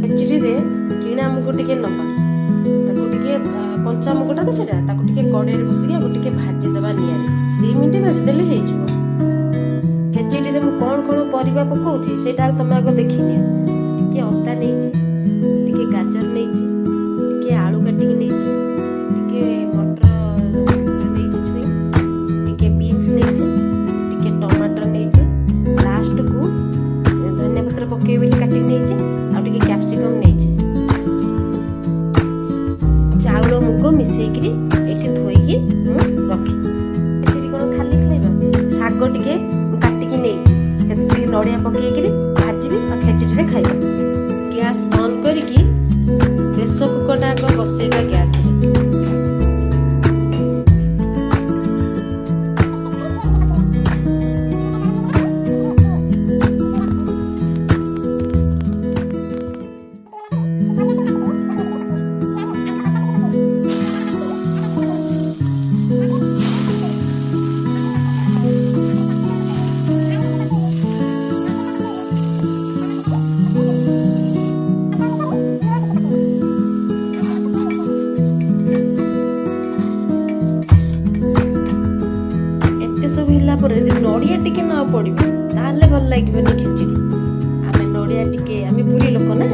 ଖେଚୁଡ଼ିରେ କିଣା ମୁଗ ଟିକେ ନବା, ତାକୁ ଟିକେ କଞ୍ଚା ମୁଗଟା ତ ସେଇଟା, ତାକୁ ଟିକେ କଡ଼େଇରେ ବସିକି ଆଗ ଟିକେ ଭାଜିଦେବା ନିଆଁରେ, 2 ମିନିଟ୍ ଭାଜିଦେଲେ ହେଇଯିବ। ଖେଚୁଡ଼ିରେ ମୁଁ କ'ଣ କ'ଣ ପରିବା ପକାଉଛି ସେଇଟା ତମେ ଆଗ ଦେଖିନିଅ। ଟିକେ ଅଦା ନେଇଛି, ଟିକେ ଗାଜର ନେଇଛି, ଟିକେ ଆଳୁ କାଟିକି ନେଇଛି, ଟିକେ ମଟର ନେଇଛି ଛୁଇଁ, ଟିକେ ବିନ୍ସ ନେଇଛି, ଟିକେ ଟମାଟର ନେଇଛି, ଲାଷ୍ଟକୁ ଧନିଆ ପତ୍ର ପକେଇବି ବୋଲି କାଟିକି ନେଇଛି, ଆଉ ଟିକେ କ୍ୟାପ୍ସିକମ୍ ନେଇଛି। ଚାଉଳ ମୁଗ ମିଶେଇକିରି ଏଠି ଧୋଇକି ମୁଁ ରଖିଛି। ଖେଚୁଡ଼ି କ'ଣ ଖାଲି ଖାଇବା, ଶାଗ ଟିକେ କାଟିକି ନେଇଛି, ସେଥିରେ ନଡ଼ିଆ ପକେଇକିରି ଭାଜିବି ଆଉ ଖେଚୁଡ଼ିରେ ଖାଇବା। ଗ୍ୟାସ୍ ଅନ୍ କରିକି ପ୍ରେସର କୁକରଟା ଆଗ ବସେଇବା ଗ୍ୟାସରେ। ହେଲା ପରେ ଯଦି ନଡ଼ିଆ ଟିକେ ନ ପଡ଼ିବ ତାହେଲେ ଭଲ ଲାଗିବନି ଖେଚୁଡ଼ି। ଆମେ ପୁରୀ ଲୋକ ନା,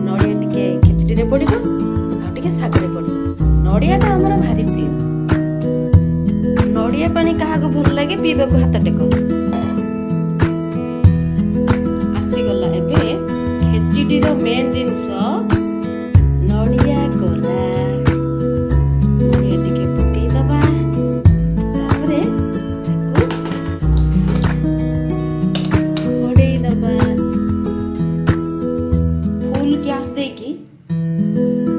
ନଡ଼ିଆ ଟିକେ ଖେଚୁଡ଼ିରେ ପଡ଼ିବ ଆଉ ଟିକେ ଶାଗରେ ପଡ଼ିବ। ନଡ଼ିଆଟା ଆମର ଭାରି ପ୍ରିୟ। ନଡ଼ିଆ ପାଣି କାହାକୁ ଭଲ ଲାଗେ ପିଇବାକୁ ହାତ ଟେକ। ଆସିଗଲା ଏବେ ଖେଚୁଡ଼ିର ମେନ୍ ଜିନିଷ ନଡ଼ିଆ କୋରା। ନଡ଼ିଆ ଟିକେ ପକେଇଦବା, ତାପରେ ଘୋଡ଼େଇ ଦବା। ଫୁଲ୍ ଗ୍ୟାସ୍ ଦେଇକି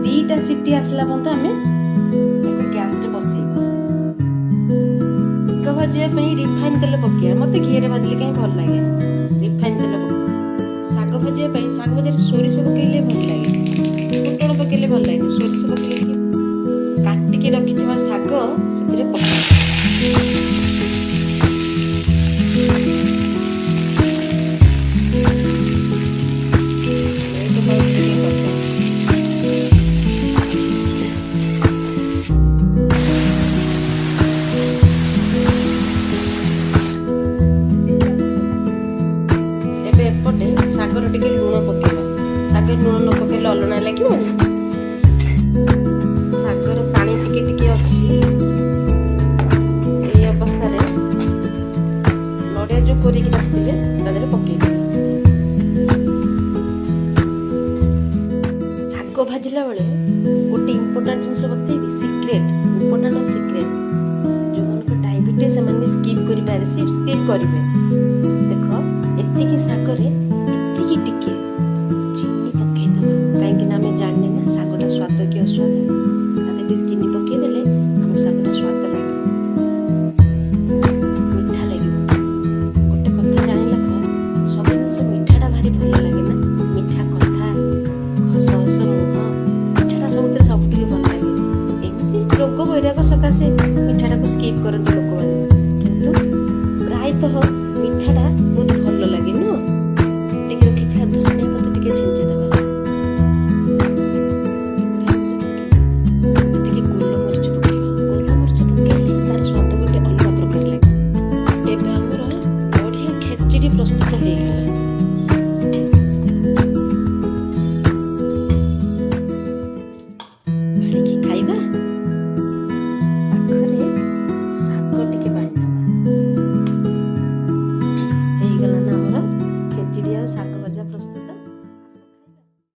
2ଟା ସିଟି ଆସିଲା ପର୍ଯ୍ୟନ୍ତ ଆମେ ଗ୍ୟାସରେ ବସେଇବା। ଶାଗ ଭାଜିବା ପାଇଁ ରିଫାଇନ୍ ତେଲ ପକେଇବା। ମୋତେ ଘିଅରେ ଭାଜିଲେ କାହିଁ ଭଲ ଲାଗେ, ରିଫାଇନ୍ ତେଲ ପକେଇବା। ଶାଗ ଭାଜିବା ପାଇଁ ଶାଗ ଭଜାରେ ସୋରିଷ ପକେଇଲେ ଭଲ ଲାଗେ, ଫୁଟଣ ପକେଇଲେ ଭଲ ଲାଗେ। ସୋରିଷ ପକେଇଲେ କାଟିକି ରଖିଥିବା ଶାଗ ସେଥିରେ ପକେଇବା। ଏପଟେ ଶାଗର ଟିକେ ଲୁଣ ପକେଇବା। ଶାଗରେ ଲୁଣ ନ ପକେଇଲେ ଅଲଣା ଲାଗିବନି। ଶାଗର ପାଣି ଟିକେ ଟିକେ ଅଛି। ଏଇ ଅବସ୍ଥାରେ ନଡ଼ିଆ ଯୋଉ କୋରିକି ରଖିଥିଲେ ତା ଦେହରେ ପକେଇବା। ଶାଗ ଭାଜିଲା ବେଳେ ଗୋଟେ ଇମ୍ପୋର୍ଟାଣ୍ଟ ଜିନିଷ ବତେଇବି, ଇମ୍ପୋର୍ଟାଣ୍ଟ ସିକ୍ରେଟ୍। ଯୋଉମାନଙ୍କର ଡାଇବେଟିସ୍ ସେମାନେ ସ୍କିପ୍ କରିପାରିବେ, ସ୍କିପ୍ କରିବେ। ଦେଖ ଏତିକି ଶାଗରେ